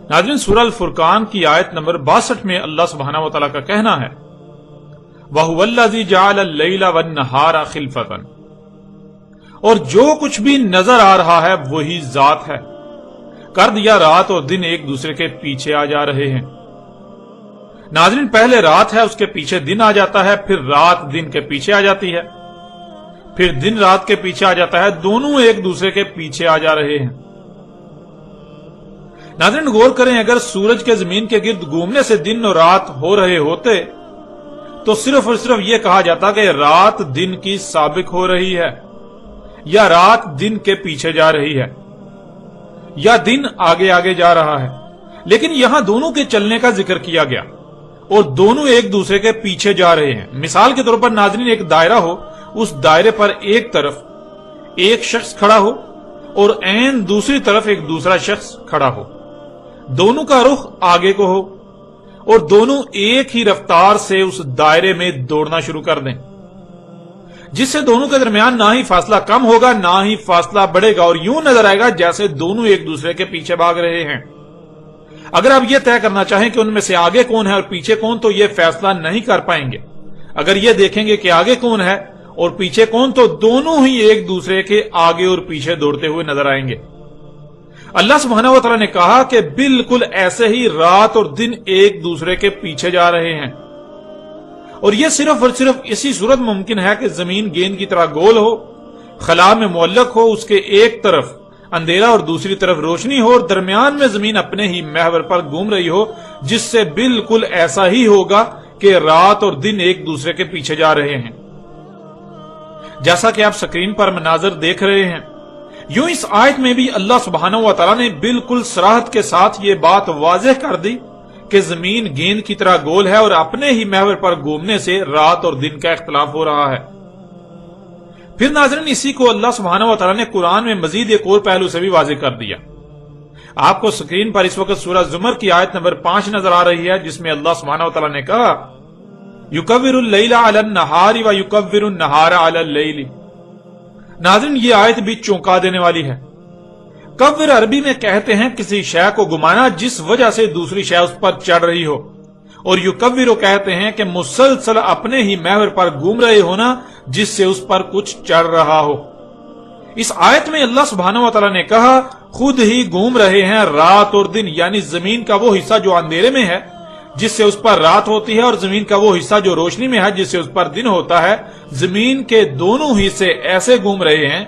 नाज़रीन, सूरह अल-फुरकान की आयत नंबर 62 में अल्लाह सुब्हानहू व तआला का कहना है, वहुवल्लज़ी जअल अल-लैला वन-नहारा खिलफतन, और जो कुछ भी नजर आ रहा है वही जात है। कर दिया रात और दिन एक दूसरे के पीछे आ जा रहे हैं। नाज़रीन, पहले रात है, उसके पीछे दिन आ जाता है, फिर रात दिन के पीछे आ जाती है, फिर दिन रात के पीछे आ जाता है, दोनों एक दूसरे के पीछे आ जा रहे हैं। नाज़रीन, गौर करें, अगर सूरज के जमीन के गिर्द घूमने से दिन और रात हो रहे होते तो सिर्फ और सिर्फ यह कहा जाता कि रात दिन की साबिक हो रही है, या रात दिन के पीछे जा रही है, या दिन आगे आगे जा रहा है। लेकिन यहां दोनों के चलने का जिक्र किया गया और दोनों एक दूसरे के पीछे जा रहे हैं। मिसाल के तौर पर नाज़रीन, एक दायरा हो, उस दायरे पर एक तरफ एक शख्स खड़ा हो और ऐन दूसरी तरफ एक दूसरा शख्स खड़ा हो, दोनों का रुख आगे को हो और दोनों एक ही रफ्तार से उस दायरे में दौड़ना शुरू कर दें, जिससे दोनों के दरमियान ना ही फासला कम होगा ना ही फासला बढ़ेगा और यूं नजर आएगा जैसे दोनों एक दूसरे के पीछे भाग रहे हैं। अगर आप यह तय करना चाहें कि उनमें से आगे कौन है और पीछे कौन, तो यह फैसला नहीं कर पाएंगे। अगर यह देखेंगे कि आगे कौन है और पीछे कौन, तो दोनों ही एक दूसरे के आगे और पीछे दौड़ते हुए नजर आएंगे। अल्लाह सुब्हानहू व तआला ने कहा कि बिल्कुल ऐसे ही रात और दिन एक दूसरे के पीछे जा रहे हैं, और यह सिर्फ और सिर्फ इसी सूरत मुमकिन है कि जमीन गेंद की तरह गोल हो, खला में मुअल्लक हो, उसके एक तरफ अंधेरा और दूसरी तरफ रोशनी हो और दरमियान में जमीन अपने ही महवर पर घूम रही हो, जिससे बिल्कुल ऐसा ही होगा कि रात और दिन एक दूसरे के पीछे जा रहे हैं। जैसा कि आप स्क्रीन पर मनाजर देख रहे हैं, यूं इस आयत में भी अल्लाह सुब्हानहू व तआला ने बिल्कुल सराहत के साथ ये बात वाज़ेह कर दी कि जमीन गेंद की तरह गोल है और अपने ही महवर पर घूमने से रात और दिन का इख्तिलाफ हो रहा है। फिर नाज़रीन, इसी को अल्लाह सुब्हानहू व तआला ने कुरान में मजीद एक और पहलू से भी वाज़ेह कर दिया। आपको स्क्रीन पर इस वक्त सूरह ज़ुमर की आयत नंबर 5 नजर आ रही है, जिसमें अल्लाह सुब्हानहू व तआला ने कहा, युकव्विरुल लैला अलन नहारी व युकव्विरुन नहारा अलल लैली। नाज़रीन, ये आयत भी चौंका देने वाली है। कव्विर अरबी में कहते हैं किसी शय को घुमाना जिस वजह से दूसरी शय उस पर चढ़ रही हो, और युकव्विरु कहते हैं कि मुसलसल अपने ही महवर पर घूम रहे होना जिससे उस पर कुछ चढ़ रहा हो। इस आयत में अल्लाह सुब्हानहू व तआला ने कहा, खुद ही घूम रहे हैं रात और दिन, यानी जमीन का वो हिस्सा जो अंधेरे में है जिससे उस पर रात होती है, और जमीन का वो हिस्सा जो रोशनी में है जिससे उस पर दिन होता है। जमीन के दोनों हिस्से ऐसे घूम रहे हैं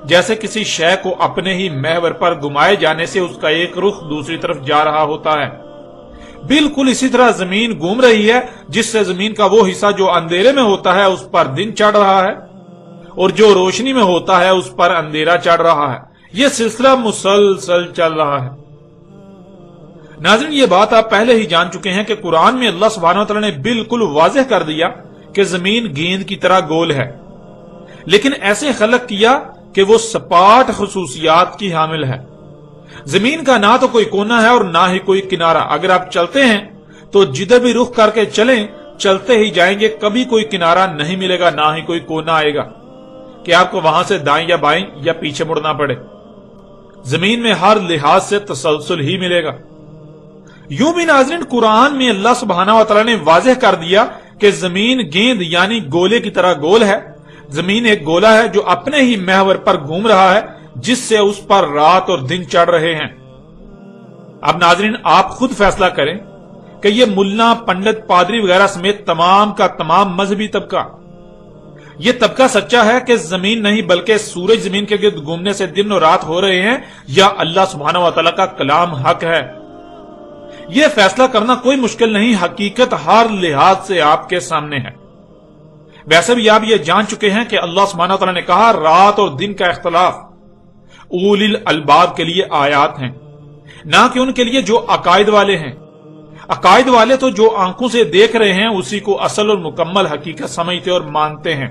जैसे किसी शय को अपने ही महवर पर घुमाए जाने से उसका एक रुख दूसरी तरफ जा रहा होता है। बिल्कुल इसी तरह जमीन घूम रही है, जिससे जमीन का वो हिस्सा जो अंधेरे में होता है उस पर दिन चढ़ रहा है, और जो रोशनी में होता है उस पर अंधेरा चढ़ रहा है। यह सिलसिला मुसलसल चल रहा है। नाज़रीन, ये बात आप पहले ही जान चुके हैं कि कुरान में अल्लाह सुब्हानहू व तआला ने बिल्कुल वाज़ेह कर दिया कि जमीन गेंद की तरह गोल है, लेकिन ऐसे खलक किया कि वो सपाट खसूसियात की हामिल है। जमीन का ना तो कोई कोना है और ना ही कोई किनारा। अगर आप चलते हैं तो जिधर भी रुख करके चलें, चलते ही जाएंगे, कभी कोई किनारा नहीं मिलेगा, ना ही कोई कोना आएगा कि आपको वहां से दाएं या बाएं या पीछे मुड़ना पड़े। जमीन में हर लिहाज से तसलसल ही मिलेगा। यूं भी नाज़रीन, कुरान में अल्लाह सुब्हानहू व तआला ने वाज़ेह कर दिया कि जमीन गेंद यानी गोले की तरह गोल है। जमीन एक गोला है जो अपने ही महवर पर घूम रहा है, जिससे उस पर रात और दिन चढ़ रहे हैं। अब नाज़रीन, आप खुद फैसला करें कि ये मुल्ला, पंडित, पादरी वगैरह समेत तमाम का तमाम मजहबी तबका, ये तबका सच्चा है कि जमीन नहीं बल्कि सूरज जमीन के गिर्द घूमने से दिन और रात हो रहे हैं, या अल्लाह सुब्हानहू व तआला का कलाम हक है। यह फैसला करना कोई मुश्किल नहीं, हकीकत हर लिहाज से आपके सामने है। वैसे भी आप ये जान चुके हैं कि अल्लाह सुब्हानहू व तआला ने कहा, रात और दिन का इख्तिलाफ उलिल अलबाब के लिए आयात हैं, ना कि उनके लिए जो अकायद वाले हैं। अकायद वाले तो जो आंखों से देख रहे हैं उसी को असल और मुकम्मल हकीकत समझते और मानते हैं।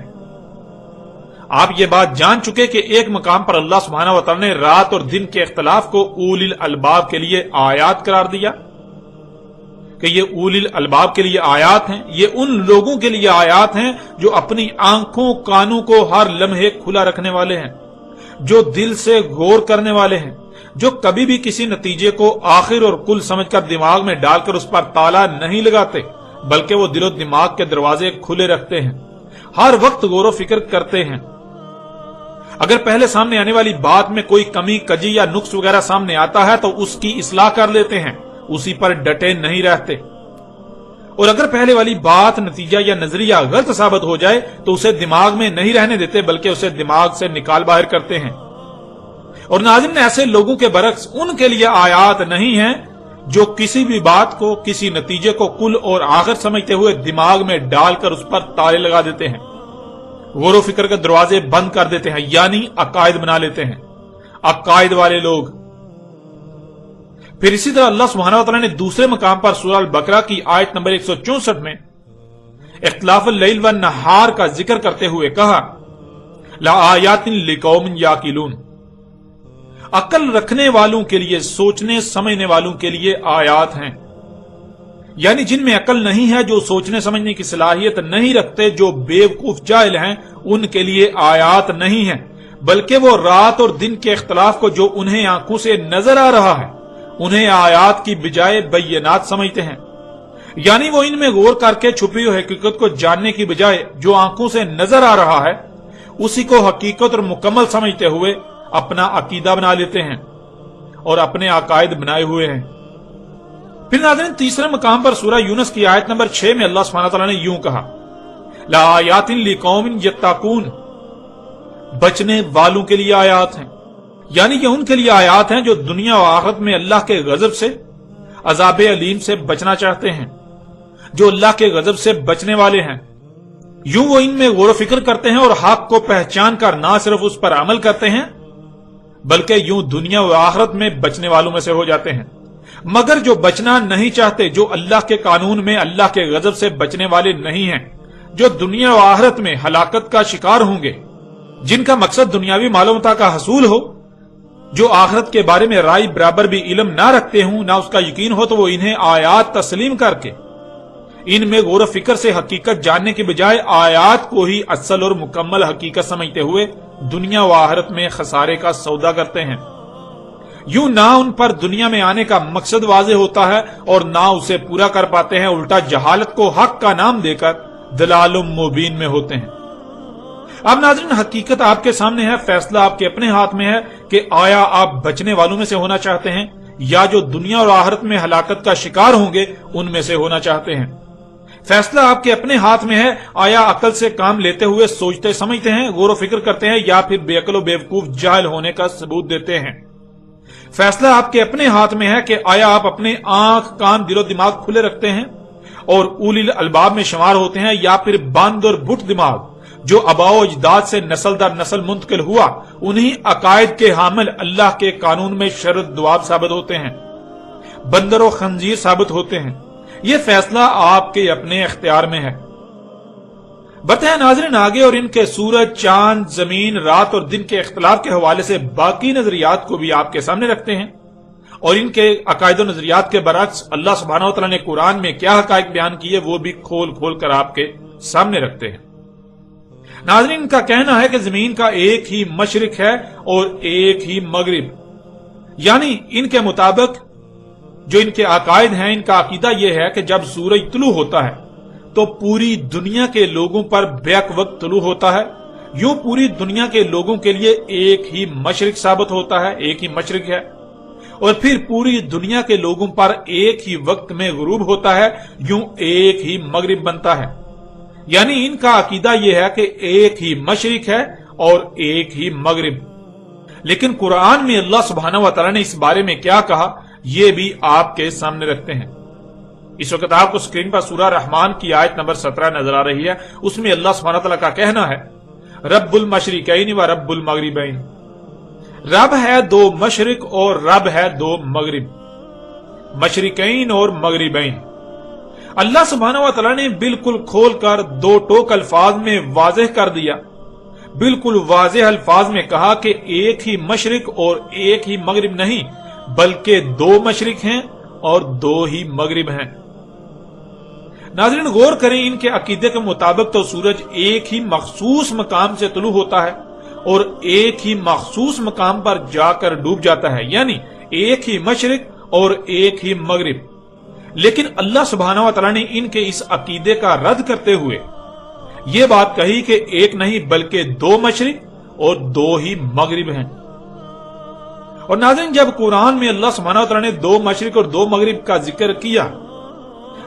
आप ये बात जान चुके कि एक मकाम पर अल्लाह सुब्हानहू व तआला ने रात और दिन के इख्तिलाफ को उलिल अलबाब के लिए आयात करार दिया कि ये उलिल अलबाब के लिए आयात हैं। ये उन लोगों के लिए आयात हैं जो अपनी आंखों कानों को हर लम्हे खुला रखने वाले हैं, जो दिल से गौर करने वाले हैं, जो कभी भी किसी नतीजे को आखिर और कुल समझकर दिमाग में डालकर उस पर ताला नहीं लगाते, बल्कि वो दिलो दिमाग के दरवाजे खुले रखते हैं, हर वक्त गौर व फिक्र करते हैं। अगर पहले सामने आने वाली बात में कोई कमी कजी या नुक्स वगैरह सामने आता है तो उसकी इस्लाह कर लेते हैं, उसी पर डटे नहीं रहते। और अगर पहले वाली बात, नतीजा या नजरिया गलत साबित हो जाए तो उसे दिमाग में नहीं रहने देते, बल्कि उसे दिमाग से निकाल बाहर करते हैं। और नाज़रीन, ऐसे लोगों के बरक्स उनके लिए आयात नहीं है जो किसी भी बात को, किसी नतीजे को कुल और आखिर समझते हुए दिमाग में डालकर उस पर ताले लगा देते हैं, गौर व फिक्र के दरवाजे बंद कर देते हैं, यानी अकायद बना लेते हैं, अकायद वाले लोग। फिर इसी तरह अल्लाह सुब्हानहू व तआला ने दूसरे मकाम पर सूरह अल बकरा की आयत नंबर 164 में इख्तिलाफुल लैल व नहार का जिक्र करते हुए कहा, ला आयातिन लिकौमिन याकिलून, अकल रखने वालों के लिए, सोचने समझने वालों के लिए आयात हैं। यानी जिनमें अकल नहीं है, जो सोचने समझने की सलाहियत नहीं रखते, जो बेवकूफ जाहिल हैं, उनके लिए आयात नहीं है, बल्कि वो रात और दिन के इख्तिलाफ को जो उन्हें आंखों से नजर आ रहा है, उन्हें आयात की बजाय बय्यनात समझते हैं। यानी वो इनमें गौर करके छुपी हुई हकीकत को जानने की बजाय जो आंखों से नजर आ रहा है, उसी को हकीकत और मुकम्मल समझते हुए अपना अकीदा बना लेते हैं और अपने अकायद बनाए हुए हैं। फिर नाज़रीन, तीसरे मकाम पर सूरह यूनुस की आयत नंबर 6 में अल्लाह सुब्हानहू व तआला ने यूं कहा, ला आयातिन लिकौमिन यत्तकून, बचने वालों के लिए आयात हैं। यानी कि उनके लिए आयात हैं जो दुनिया और आखिरत में अल्लाह के गजब से, अजाब अलीम से बचना चाहते हैं, जो अल्लाह के गजब से बचने वाले हैं। यूं वो इनमें गौर व फिक्र करते हैं और हक को पहचान कर ना सिर्फ उस पर अमल करते हैं, बल्कि यूं दुनिया और आखिरत में बचने वालों में से हो जाते हैं। मगर जो बचना नहीं चाहते, जो अल्लाह के कानून में अल्लाह के गजब से बचने वाले नहीं हैं, जो दुनिया और आखिरत में हलाकत का शिकार होंगे, जिनका मकसद दुनियावी मालूमात का हसूल हो, जो आखिरत के बारे में राय बराबर भी इल्म ना रखते हों, ना उसका यकीन हो, तो वो इन्हें आयात तस्लीम करके इनमें गौर फिक्र से हकीकत जानने की बजाय आयात को ही असल और मुकम्मल हकीकत समझते हुए दुनिया व आखिरत में खसारे का सौदा करते हैं। यूं ना उन पर दुनिया में आने का मकसद वाज़ेह होता है और ना उसे पूरा कर पाते हैं, उल्टा जहालत को हक का नाम देकर दलालुम मुबीन में होते हैं। अब नाज़रीन, हकीकत आपके सामने है, फैसला आपके अपने हाथ में है कि आया आप बचने वालों में से होना चाहते हैं या जो दुनिया और आखिरत में हलाकत का शिकार होंगे उनमें से होना चाहते हैं। फैसला आपके अपने हाथ में है, आया अकल से काम लेते हुए सोचते समझते हैं, गौर व फिक्र करते हैं, या फिर बेअकल व बेवकूफ जाहिल होने का सबूत देते हैं। फैसला आपके अपने हाथ में है कि आया आप अपने आंख, कान, दिलो दिमाग खुले रखते हैं और उलिल अलबाब में शुमार होते हैं, या फिर बंद और बुट दिमाग जो अबाओ अजदाद से नस्ल दर नस्ल मुंतकिल हुआ, उन्हीं अकायद के हामिल अल्लाह के कानून में शरत दुआब साबित होते हैं, बंदर और खंजीर साबित होते हैं। यह फैसला आपके अपने इख्तियार में है। बढ़ते हैं नाज़रीन आगे और इनके सूरज, चांद, जमीन, रात और दिन के इख्तिलाफ के हवाले से बाकी नजरियात को भी आपके सामने रखते हैं और इनके अकायद और नजरियात के बरक्स अल्लाह सुब्हानहू व तआला ने कुरान में क्या हकायक बयान किए वो भी खोल खोल कर आपके सामने रखते हैं। नाज़रीन, इनका कहना है कि जमीन का एक ही मशरिक है और एक ही मगरिब। यानी इनके मुताबिक जो इनके अकायद हैं, इनका अकीदा यह है कि जब सूरज तुलू होता है तो पूरी दुनिया के लोगों पर बैक वक्त तुलू होता है। यूं पूरी दुनिया के लोगों के लिए एक ही मशरिक साबित होता है, एक ही मशरिक है, और फिर पूरी दुनिया के लोगों पर एक ही वक्त में गुरूब होता है, यूं एक ही मगरिब बनता है। यानी इनका अकीदा यह है कि एक ही मशरिक है और एक ही मगरिब। लेकिन कुरान में अल्लाह सुब्हानहू व तआला ने इस बारे में क्या कहा, यह भी आपके सामने रखते हैं। इस वक्त आपको स्क्रीन पर सूरह रहमान की आयत नंबर 17 नजर आ रही है। उसमें अल्लाह सुब्हानहू व तआला का कहना है, रब्बुल मशरिकैन व रब्बुल मगरिबैन, रब है दो मशरिक और रब है दो मगरिब, मशरिकैन और मगरिबैन। अल्लाह सुब्हानहू व तआला ने बिल्कुल खोलकर दो टोक अल्फाज में वाज़ेह कर दिया, बिल्कुल वाज़ेह अल्फाज में कहा कि एक ही मशरिक और एक ही मगरिब नहीं, बल्कि दो मशरिक हैं और दो ही मगरिब हैं। नाज़रीन, गौर करें, इनके अकीदे के मुताबिक तो सूरज एक ही मखसूस मकाम से तुलू होता है اور ایک ہی مخصوص مقام پر جا کر ڈوب جاتا ہے، یعنی ایک ہی مشرق اور ایک ہی مغرب۔ لیکن اللہ سبحانہ و تعالیٰ نے ان کے اس عقیدے کا رد کرتے ہوئے یہ بات کہی کہ ایک نہیں بلکہ دو مشرق اور دو ہی مغرب ہیں۔ اور ناظرین، جب قرآن میں اللہ سبحانہ و تعالیٰ نے دو مشرق اور دو مغرب کا ذکر کیا،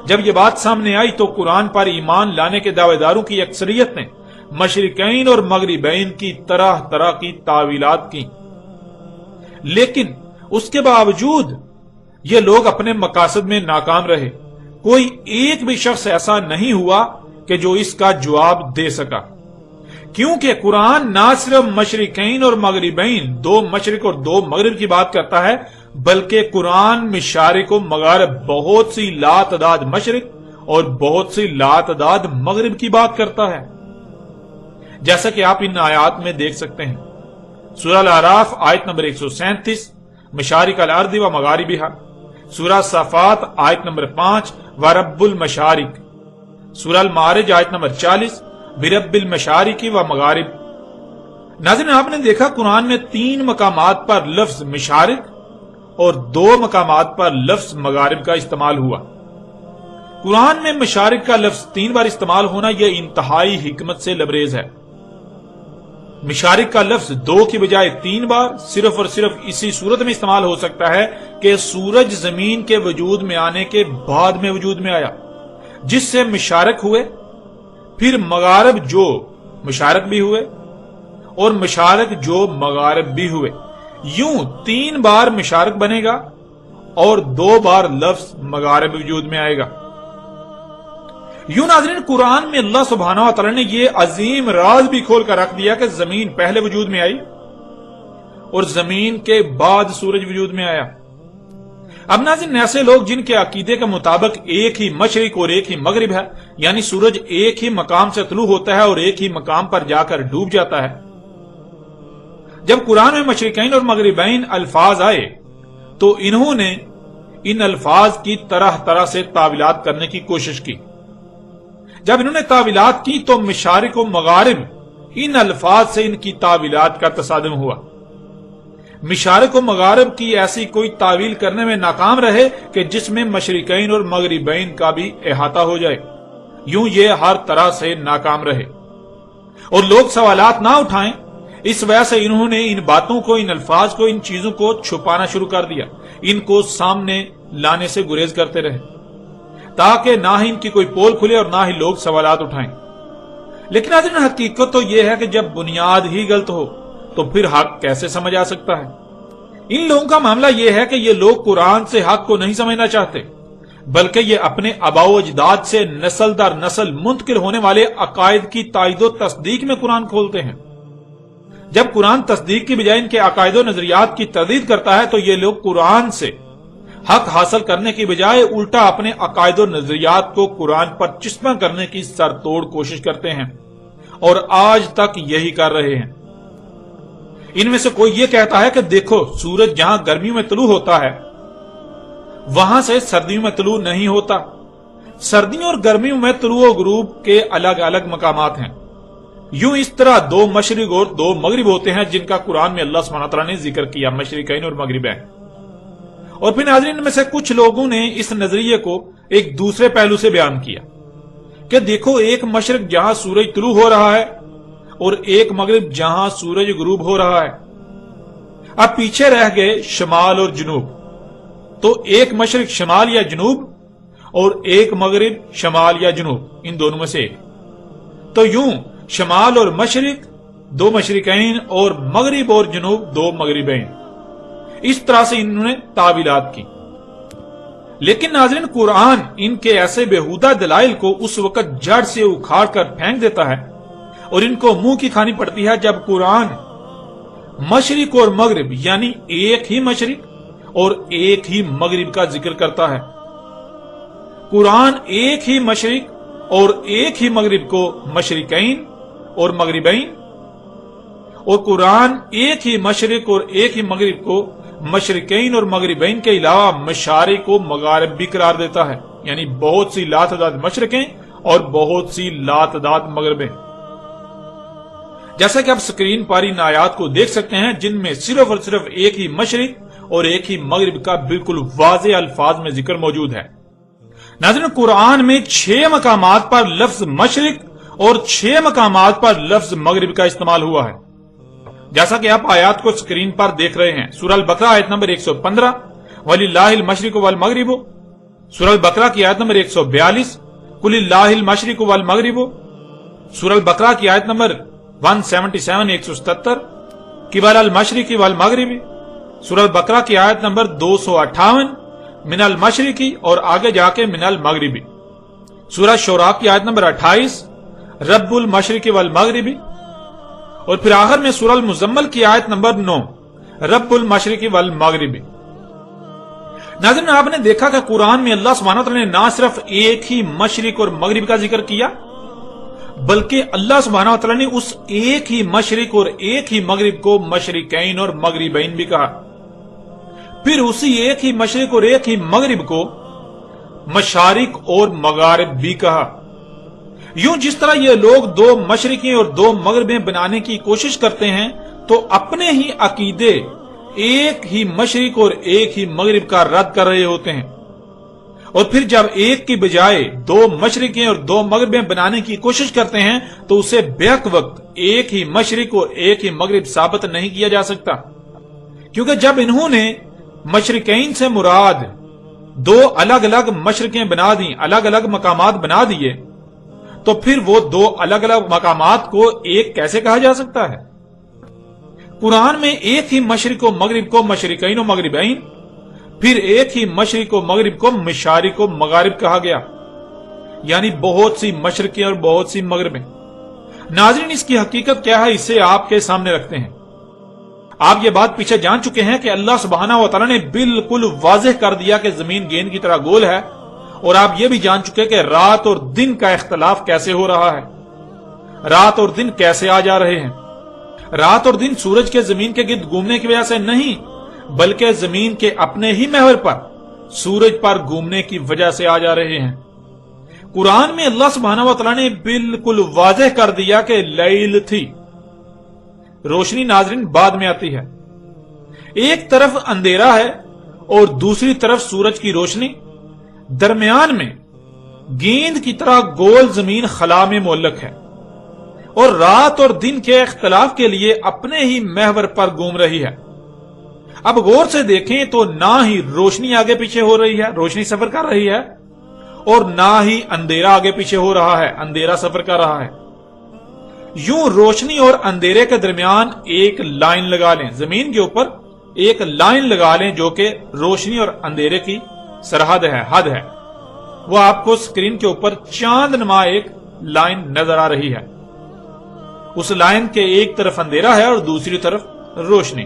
جب یہ بات سامنے آئی تو قرآن پر ایمان لانے کے دعوے داروں کی اکثریت نے مشرقین اور مغربین کی طرح طرح کی تعویلات کی، لیکن اس کے باوجود یہ لوگ اپنے مقاصد میں ناکام رہے۔ کوئی ایک بھی شخص ایسا نہیں ہوا کہ جو اس کا جواب دے سکا، کیونکہ قرآن نہ صرف مشرقین اور مغربین، دو مشرق اور دو مغرب کی بات کرتا ہے، بلکہ قرآن مشارق و مغارب، بہت سی لاتعداد مشرق اور بہت سی لاتعداد مغرب کی بات کرتا ہے، جیسا کہ آپ ان آیات میں دیکھ سکتے ہیں۔ سورہ الاعراف آیت نمبر 137، مشارق الارض و مغاربہا۔ سورہ صافات آیت نمبر 5، ورب المشارق۔ سورہ المعارج آیت نمبر 40، برب المشارق و مغارب۔ ناظرین، آپ نے دیکھا قرآن میں 3 مقامات پر لفظ مشارق اور 2 مقامات پر لفظ مغارب کا استعمال ہوا۔ قرآن میں مشارق کا لفظ 3 بار استعمال ہونا یہ انتہائی حکمت سے لبریز ہے۔ مشارق کا لفظ 2 کی بجائے 3 بار صرف اور صرف اسی صورت میں استعمال ہو سکتا ہے کہ سورج زمین کے وجود میں آنے کے بعد میں وجود میں آیا، جس سے مشارق ہوئے، پھر مغارب جو مشارق بھی ہوئے اور مشارق جو مغارب بھی ہوئے۔ یوں 3 بار مشارق بنے گا اور 2 بار لفظ مغارب وجود میں آئے گا۔ یوں ناظرین، قرآن میں اللہ سبحانہ و تعالی نے یہ عظیم راز بھی کھول کر رکھ دیا کہ زمین پہلے وجود میں آئی اور زمین کے بعد سورج وجود میں آیا۔ اب ناظرین، ایسے لوگ جن کے عقیدے کے مطابق ایک ہی مشرق اور ایک ہی مغرب ہے، یعنی سورج ایک ہی مقام سے طلوع ہوتا ہے اور ایک ہی مقام پر جا کر ڈوب جاتا ہے، جب قرآن میں مشرقین اور مغربین الفاظ آئے تو انہوں نے ان الفاظ کی طرح طرح سے تعویلات کرنے کی کوشش کی۔ جب انہوں نے تعویلات کی تو مشارق و مغارب ان الفاظ سے ان کی تعویلات کا تصادم ہوا۔ مشارق و مغارب کی ایسی کوئی تعویل کرنے میں ناکام رہے کہ جس میں مشرقین اور مغربین کا بھی احاطہ ہو جائے، یوں یہ ہر طرح سے ناکام رہے اور لوگ سوالات نہ اٹھائیں۔ اس وجہ سے انہوں نے ان باتوں کو، ان الفاظ کو، ان چیزوں کو چھپانا شروع کر دیا، ان کو سامنے لانے سے گریز کرتے رہے تاکہ نہ ہی ان کی کوئی پول کھلے اور نہ ہی لوگ سوالات اٹھائیں۔ لیکن ناظرین، حقیقت تو یہ ہے کہ جب بنیاد ہی غلط ہو تو پھر حق کیسے سمجھ آ سکتا ہے؟ ان لوگوں کا معاملہ یہ ہے کہ یہ لوگ قرآن سے حق کو نہیں سمجھنا چاہتے، بلکہ یہ اپنے آباء و اجداد سے نسل در نسل منتقل ہونے والے عقائد کی تائید و تصدیق میں قرآن کھولتے ہیں۔ جب قرآن تصدیق کی بجائے ان کے عقائد و نظریات کی تردید کرتا ہے تو یہ لوگ قرآن سے حق حاصل کرنے کی بجائے الٹا اپنے عقائد و نظریات کو قرآن پر چسپاں کرنے کی سر توڑ کوشش کرتے ہیں، اور آج تک یہی کر رہے ہیں۔ ان میں سے کوئی یہ کہتا ہے کہ دیکھو، سورج جہاں گرمیوں میں طلوع ہوتا ہے وہاں سے سردیوں میں طلوع نہیں ہوتا۔ سردیوں اور گرمیوں میں طلوع و غروب کے الگ الگ مقامات ہیں۔ یوں اس طرح 2 مشرق اور 2 مغرب ہوتے ہیں جن کا قرآن میں اللہ سبحانہ تعالیٰ نے ذکر کیا، مشرقین اور مغربین۔ اور پھر ناظرین، میں سے کچھ لوگوں نے اس نظریے کو ایک دوسرے پہلو سے بیان کیا کہ دیکھو، ایک مشرق جہاں سورج طلوع ہو رہا ہے اور ایک مغرب جہاں سورج غروب ہو رہا ہے۔ اب پیچھے رہ گئے شمال اور جنوب، تو ایک مشرق شمال یا جنوب اور ایک مغرب شمال یا جنوب، ان دونوں میں سے ایک۔ تو یوں شمال اور مشرق 2 مشرقین اور مغرب اور جنوب 2 مغربین، اس طرح سے انہوں نے تعویلات کی۔ لیکن ناظرین، قرآن ان کے ایسے بےہودہ دلائل کو اس وقت جڑ سے اکھاڑ کر پھینک دیتا ہے اور ان کو منہ کی کھانی پڑتی ہے جب قرآن مشرق اور مغرب، یعنی ایک ہی مشرق اور ایک ہی مغرب کا ذکر کرتا ہے۔ قرآن ایک ہی مشرق اور ایک ہی مغرب کو مشرقین اور مغربین، اور قرآن ایک ہی مشرق اور ایک ہی مغرب کو مشرقین اور مغربین کے علاوہ مشارق و مغارب بھی قرار دیتا ہے، یعنی بہت سی لاتعداد مشرقیں اور بہت سی لاتعداد مغربیں۔ جیسا کہ آپ سکرین پر ان آیات کو دیکھ سکتے ہیں جن میں صرف اور صرف ایک ہی مشرق اور ایک ہی مغرب کا بالکل واضح الفاظ میں ذکر موجود ہے۔ ناظرین، قرآن میں 6 مقامات پر لفظ مشرق اور 6 مقامات پر لفظ مغرب کا استعمال ہوا ہے، جیسا کہ آپ آیات کو سکرین پر دیکھ رہے ہیں۔ سورہ البقرہ آیت نمبر 115، وَلِلَّهِ الْمَشْرِقُ وَالْمَغْرِبُ، سورہ البقرہ کی آیت نمبر 142، قُلِ اللَّهِ الْمَشْرِقُ وَالْمَغْرِبُ، سورہ البقرہ کی آیت نمبر 177 177، قِبَلَ الْمَشْرِقِ وَالْمَغْرِبِ، سورہ البقرہ کی آیت نمبر 258، من المشرقی اور آگے جا کے من المغربی، سورہ شعراء کی آیت نمبر 28، رب المشرق والمغربی، اور پھر آخر میں سورہ المزمل کی آیت نمبر 9، رب المشرق والمغربی۔ ناظرین، آپ نے دیکھا کہ قرآن میں اللہ سبحانہ وتعالی نے نہ صرف ایک ہی مشرق اور مغرب کا ذکر کیا، بلکہ اللہ سبحانہ وتعالی نے اس ایک ہی مشرق اور ایک ہی مغرب کو مشرقین اور مغربین بھی کہا، پھر اسی ایک ہی مشرق اور ایک ہی مغرب کو مشارق اور مغارب بھی کہا۔ یوں جس طرح یہ لوگ 2 مشرقیں اور 2 مغربیں بنانے کی کوشش کرتے ہیں تو اپنے ہی عقیدے ایک ہی مشرق اور ایک ہی مغرب کا رد کر رہے ہوتے ہیں، اور پھر جب ایک کی بجائے 2 مشرقیں اور 2 مغربیں بنانے کی کوشش کرتے ہیں تو اسے بیک وقت ایک ہی مشرق اور ایک ہی مغرب ثابت نہیں کیا جا سکتا، کیونکہ جب انہوں نے مشرقین سے مراد 2 الگ الگ مشرقیں بنا دیں، الگ الگ مقامات بنا دیے، تو پھر وہ 2 الگ الگ مقامات کو ایک کیسے کہا جا سکتا ہے؟ قرآن میں ایک ہی مشرق و مغرب کو مشرقین و مغربین، پھر ایک ہی مشرق و مغرب کو مشارق و مغارب کہا گیا، یعنی بہت سی مشرقیں اور بہت سی مغربیں۔ ناظرین، اس کی حقیقت کیا ہے اسے آپ کے سامنے رکھتے ہیں۔ آپ یہ بات پیچھے جان چکے ہیں کہ اللہ سبحانہ و تعالی نے بالکل واضح کر دیا کہ زمین گیند کی طرح گول ہے، اور آپ یہ بھی جان چکے کہ رات اور دن کا اختلاف کیسے ہو رہا ہے، رات اور دن کیسے آ جا رہے ہیں۔ رات اور دن سورج کے زمین کے گرد گھومنے کی وجہ سے نہیں، بلکہ زمین کے اپنے ہی محور پر سورج پر گھومنے کی وجہ سے آ جا رہے ہیں۔ قرآن میں اللہ سبحانہ و تعالی نے بالکل واضح کر دیا کہ لیل تھی، روشنی ناظرین بعد میں آتی ہے۔ ایک طرف اندھیرا ہے اور دوسری طرف سورج کی روشنی، درمیان میں گیند کی طرح گول زمین خلا میں معلق ہے، اور رات اور دن کے اختلاف کے لیے اپنے ہی محور پر گھوم رہی ہے۔ اب غور سے دیکھیں تو نہ ہی روشنی آگے پیچھے ہو رہی ہے، روشنی سفر کر رہی ہے، اور نہ ہی اندھیرا آگے پیچھے ہو رہا ہے، اندھیرا سفر کر رہا ہے۔ یوں روشنی اور اندھیرے کے درمیان ایک لائن لگا لیں، زمین کے اوپر ایک لائن لگا لیں جو کہ روشنی اور اندھیرے کی سرحد ہے، حد ہے۔ وہ آپ کو سکرین کے اوپر چاند نما ایک لائن نظر آ رہی ہے، اس لائن کے ایک طرف اندھیرا ہے اور دوسری طرف روشنی۔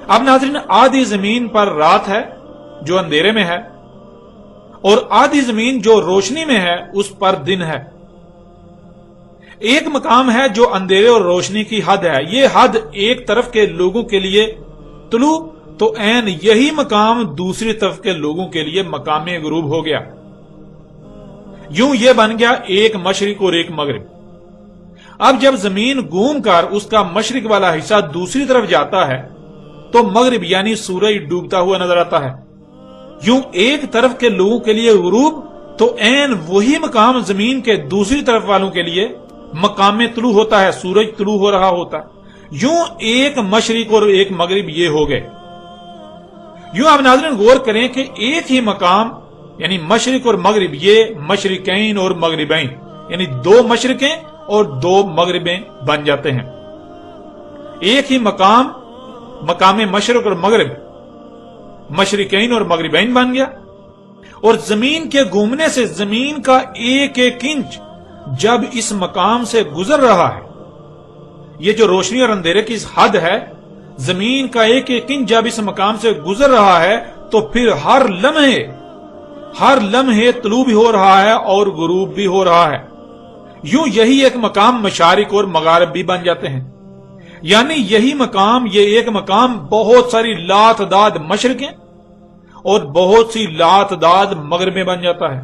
اب ناظرین، آدھی زمین پر رات ہے جو اندھیرے میں ہے، اور آدھی زمین جو روشنی میں ہے اس پر دن ہے۔ ایک مقام ہے جو اندھیرے اور روشنی کی حد ہے، یہ حد ایک طرف کے لوگوں کے لیے طلوع، تو عین یہی مقام دوسری طرف کے لوگوں کے لیے مقام غروب ہو گیا۔ یوں یہ بن گیا ایک مشرق اور ایک مغرب۔ اب جب زمین گھوم کر اس کا مشرق والا حصہ دوسری طرف جاتا ہے تو مغرب یعنی سورج ڈوبتا ہوا نظر آتا ہے۔ یوں ایک طرف کے لوگوں کے لیے غروب، تو عین وہی مقام زمین کے دوسری طرف والوں کے لیے مقام طلوع ہوتا ہے، سورج طلوع ہو رہا ہوتا ہے۔ یوں ایک مشرق اور ایک مغرب یہ ہو گئے۔ یوں آپ ناظرین غور کریں کہ ایک ہی مقام یعنی مشرق اور مغرب، یہ مشرقین اور مغربین، یعنی 2 مشرقیں اور 2 مغربیں بن جاتے ہیں۔ ایک ہی مقام، مقام مشرق اور مغرب، مشرقین اور مغربین بن گیا۔ اور زمین کے گھومنے سے زمین کا ایک ایک انچ جب اس مقام سے گزر رہا ہے، یہ جو روشنی اور اندھیرے کی حد ہے، زمین کا ایک ایک انچ جب اس مقام سے گزر رہا ہے تو پھر ہر لمحے طلوع بھی ہو رہا ہے اور غروب بھی ہو رہا ہے۔ یوں یہی ایک مقام مشارق اور مغارب بھی بن جاتے ہیں، یعنی یہی مقام، یہ ایک مقام بہت ساری لاتعداد مشرقیں اور بہت سی لاتعداد مغربیں بن جاتا ہے۔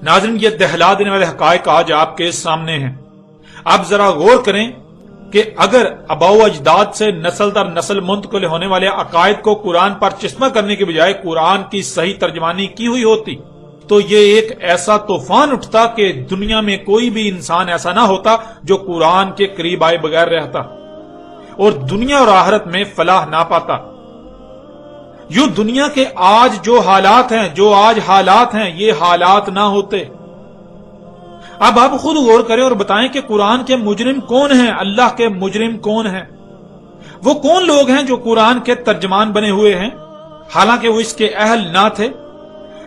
ناظرین، یہ دہلا دینے والے حقائق آج آپ کے سامنے ہیں۔ आप जरा गौर करें कि अगर आबाओ अजदाद से नस्ल दर नस्ल मुंतकिल होने वाले अकायद को कुरान पर चश्मा करने के बजाय कुरान की सही तर्जमानी की हुई होती तो ये एक ऐसा तूफान उठता कि दुनिया में कोई भी इंसान ऐसा ना होता जो कुरान के करीब आए बगैर रहता और दुनिया और आखिरत में फलाह ना पाता। यूं दुनिया के आज जो हालात हैं ये हालात ना होते। अब आप खुद गौर करें और बताएं कि कुरान के मुजरिम कौन हैं, अल्लाह के मुजरिम कौन हैं, वो कौन लोग हैं जो कुरान के तर्जमान बने हुए हैं हालांकि वो इसके अहल ना थे,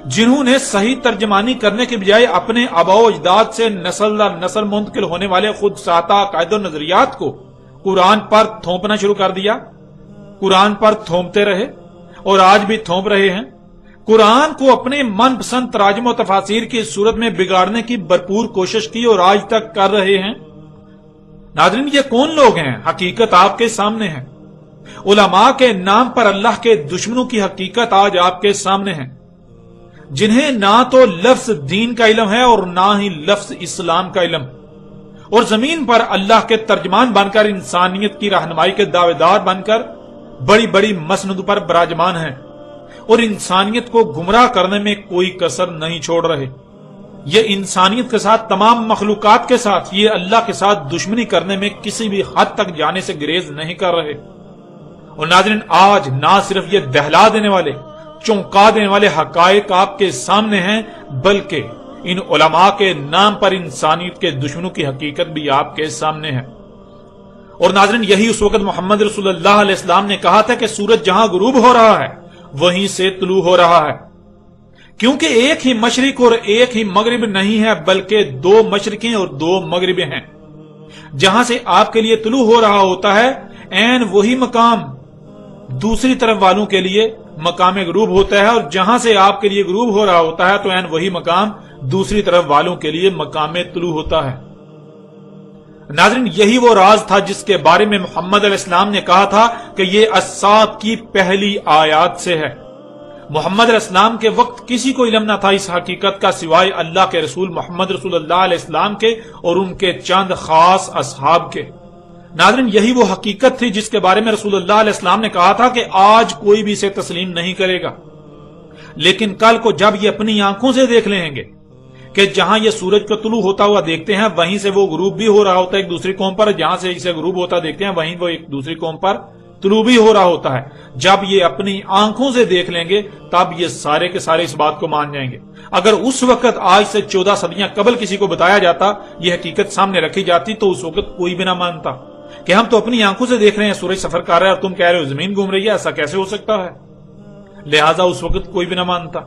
जिन्होंने सही तर्जमानी करने के बजाय अपने आबाओ अजदाद से नस्ल दर नस्ल मुंतकिल होने वाले खुद साता कायदो नजरियात को कुरान पर थोपना शुरू कर दिया, कुरान पर थोपते रहे और आज भी थोप रहे हैं। कुरान को अपने मनपसंद तराजम और तफासिर की सूरत में बिगाड़ने की भरपूर कोशिश की और आज तक कर रहे हैं। नाज़रीन, ये कौन लोग हैं? हकीकत आपके सामने है। उलमा के नाम पर अल्लाह के दुश्मनों की हकीकत आज आपके सामने है, जिन्हें ना तो लफ्ज दीन का इल्म है और ना ही लफ्ज इस्लाम का इल्म, और जमीन पर अल्लाह के तर्जमान बनकर इंसानियत की रहनुमाई के दावेदार बनकर बड़ी बड़ी मसनद पर विराजमान हैं और इंसानियत को गुमराह करने में कोई कसर नहीं छोड़ रहे। ये इंसानियत के साथ, तमाम मखलूकात के साथ, ये अल्लाह के साथ दुश्मनी करने में किसी भी हद तक जाने से गुरेज नहीं कर रहे। और नाज़रीन, आज ना सिर्फ ये दहला देने वाले, चौंका देने वाले हकायक आपके सामने हैं, बल्कि इन उलमा के नाम पर इंसानियत के दुश्मनों की हकीकत भी आपके सामने है। और नाज़रीन, यही उस वक्त मोहम्मद रसूलुल्लाह अलैहि सल्लम ने कहा था कि सूरज जहां गुरूब हो रहा है वहीं से तुलू हो रहा है, क्योंकि एक ही मशरिक और एक ही मगरिब नहीं है, बल्कि दो मशरिकें और दो मगरिबें हैं। जहां से आपके लिए तुलू हो रहा होता है, ऐन वही मकाम दूसरी तरफ वालों के लिए मकाम गुरूब होता है, और जहां से आपके लिए गुरूब हो रहा होता है तो ऐन वही मकाम दूसरी तरफ वालों के लिए मकाम तुलू होता है। नाज़रीन, यही वो राज था जिसके बारे में मोहम्मद अलैहिस्सलाम ने कहा था कि ये अस्सात की पहली आयात से है। मोहम्मद अलैहिस्सलाम के वक्त किसी को इल्म न था इस हकीकत का सिवाय अल्लाह के रसूल मोहम्मद रसूलुल्लाह अलैहिस्सलाम के और उनके चंद खास असहाब के। नाज़रीन, यही वो हकीकत थी जिसके बारे में रसूलुल्लाह अलैहिस्सलाम ने कहा था कि आज कोई भी इसे तस्लीम नहीं करेगा, लेकिन कल को जब ये अपनी आंखों से देख लेंगे कि जहां ये सूरज को तुलू होता हुआ देखते हैं वहीं से वो गुरूब भी हो रहा होता है एक दूसरी कौम पर, जहां से इसे गुरूब होता देखते हैं वहीं वो एक दूसरी कौम पर तुलू भी हो रहा होता है। जब ये अपनी आंखों से देख लेंगे तब ये सारे के सारे इस बात को मान जाएंगे। अगर उस वक्त आज से 14 सदियां कबल किसी को बताया जाता, ये हकीकत सामने रखी जाती, तो उस वक्त कोई भी ना मानता कि हम तो अपनी आंखों से देख रहे हैं सूरज सफर कर रहा है और तुम कह रहे हो जमीन घूम रही है, ऐसा कैसे हो सकता है। लिहाजा उस वक्त कोई भी ना मानता।